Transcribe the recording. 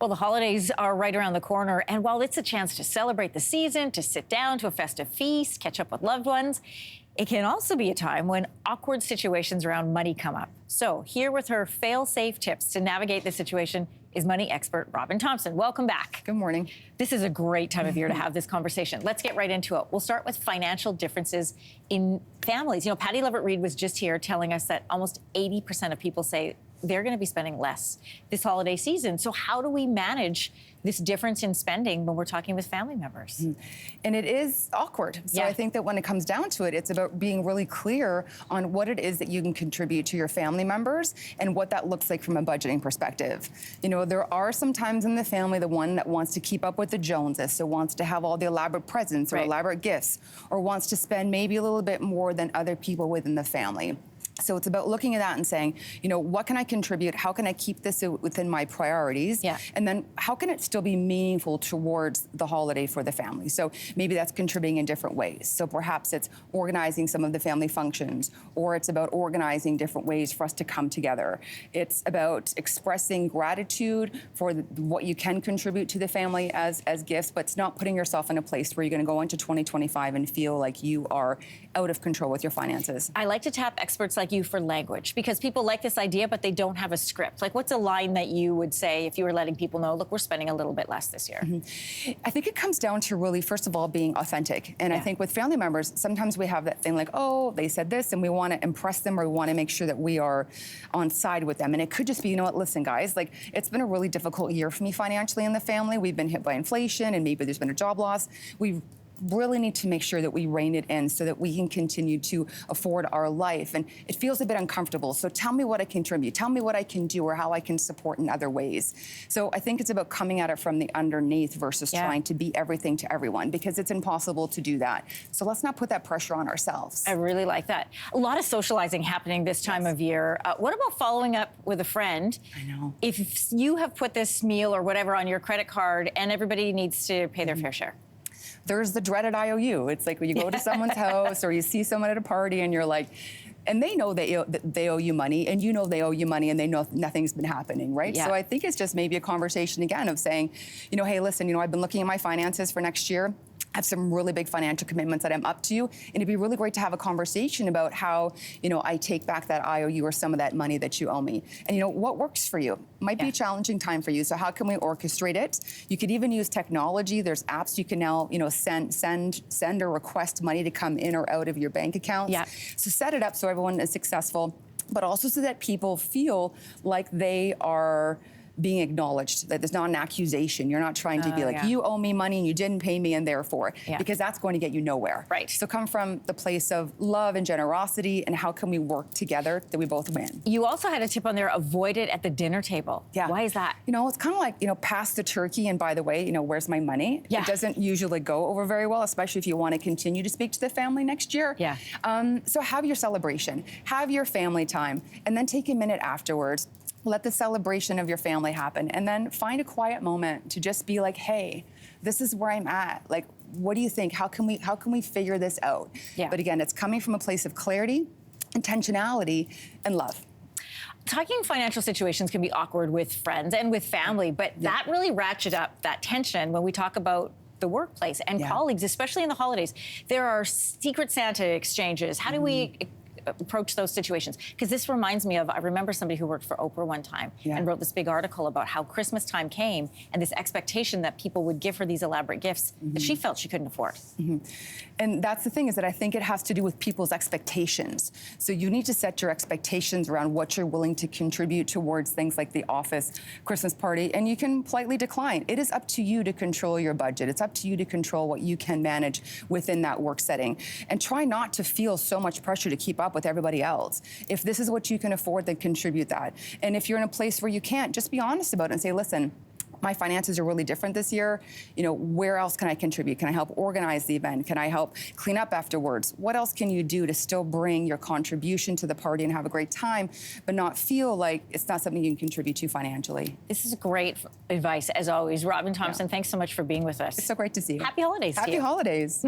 Well, the holidays are right around the corner, and while it's a chance to celebrate the season, to sit down to a festive feast, catch up with loved ones, it can also be a time when awkward situations around money come up. So here with her fail-safe tips to navigate the situation is money expert Robyn Thompson. Welcome back. Good morning. This is a great time of year to have this conversation. Let's get right into it. We'll start with financial differences in families. You know, Patty Levitt-Reid was just here telling us that almost 80% of people say they're going to be spending less this holiday season. So how do we manage this difference in spending when we're talking with family members? And it is awkward. So I think that when it comes down to it, it's about being really clear on what it is that you can contribute to your family members and what that looks like from a budgeting perspective. You know, there are some times in the family, the one that wants to keep up with the Joneses, so wants to have all the elaborate presents or elaborate gifts, or wants to spend maybe a little bit more than other people within the family. So it's about looking at that and saying, you know, what can I contribute? How can I keep this within my priorities? And then how can it still be meaningful towards the holiday for the family? So maybe that's contributing in different ways. So perhaps it's organizing some of the family functions, or it's about organizing different ways for us to come together. It's about expressing gratitude for what you can contribute to the family as gifts, but it's not putting yourself in a place where you're going to go into 2025 and feel like you are out of control with your finances. I like to tap experts like you for language, because people like this idea, but they don't have a script. Like, what's a line that you would say if you were letting people know, look, we're spending a little bit less this year? I think it comes down to really, first of all, being authentic. And I think with family members, sometimes we have that thing like, oh, they said this, and we want to impress them, or we want to make sure that we are on side with them. And it could just be, you know what, listen, guys, like, it's been a really difficult year for me financially in the family. We've been hit by inflation, and maybe there's been a job loss. We really need to make sure that we rein it in so that we can continue to afford our life. And it feels a bit uncomfortable. So tell me what I contribute. Tell me what I can do or how I can support in other ways. So I think it's about coming at it from the underneath versus trying to be everything to everyone, because it's impossible to do that. So let's not put that pressure on ourselves. I really like that. A lot of socializing happening this time of year. What about following up with a friend? I know. If you have put this meal or whatever on your credit card and everybody needs to pay their fair share. There's the dreaded IOU. It's like when you go to someone's house or you see someone at a party and you're like, and they know that they owe you money, and you know they owe you money, and they know nothing's been happening, right? So I think it's just maybe a conversation again of saying, you know, hey, listen, you know, I've been looking at my finances for next year. I have some really big financial commitments that I'm up to, and it'd be really great to have a conversation about how, you know, I take back that IOU or some of that money that you owe me. And, you know, what works for you? Might be a challenging time for you, so how can we orchestrate it? You could even use technology. There's apps you can now, you know, send or request money to come in or out of your bank accounts. So set it up so everyone is successful, but also so that people feel like they are being acknowledged, that there's not an accusation. You're not trying to be like, you owe me money and you didn't pay me and therefore, because that's going to get you nowhere. So come from the place of love and generosity, and how can we work together that we both win? You also had a tip on there, avoid it at the dinner table. Why is that? You know, it's kind of like, you know, pass the turkey and by the way, you know, where's my money? It doesn't usually go over very well, especially if you want to continue to speak to the family next year. So have your celebration, have your family time, and then take a minute afterwards. Let the celebration of your family happen, and then find a quiet moment to just be like, hey, this is where I'm at. Like, what do you think? How can we figure this out? But again, it's coming from a place of clarity, intentionality, and love. Talking financial situations can be awkward with friends and with family, but that really ratchets up that tension when we talk about the workplace and colleagues, especially in the holidays. There are Secret Santa exchanges. How do we approach those situations? Because this reminds me of, I remember somebody who worked for Oprah one time and wrote this big article about how Christmas time came and this expectation that people would give her these elaborate gifts that she felt she couldn't afford. And that's the thing, is that I think it has to do with people's expectations. So you need to set your expectations around what you're willing to contribute towards things like the office Christmas party, and you can politely decline. It is up to you to control your budget. It's up to you to control what you can manage within that work setting. And try not to feel so much pressure to keep up with everybody else. If this is what you can afford, then contribute that. And if you're in a place where you can't, just be honest about it and say, listen, my finances are really different this year. You know, where else can I contribute? Can I help organize the event? Can I help clean up afterwards? What else can you do to still bring your contribution to the party and have a great time, but not feel like it's not something you can contribute to financially? This is great advice, as always. Robyn Thompson, thanks so much for being with us. It's so great to see you. Happy holidays to you. Happy holidays.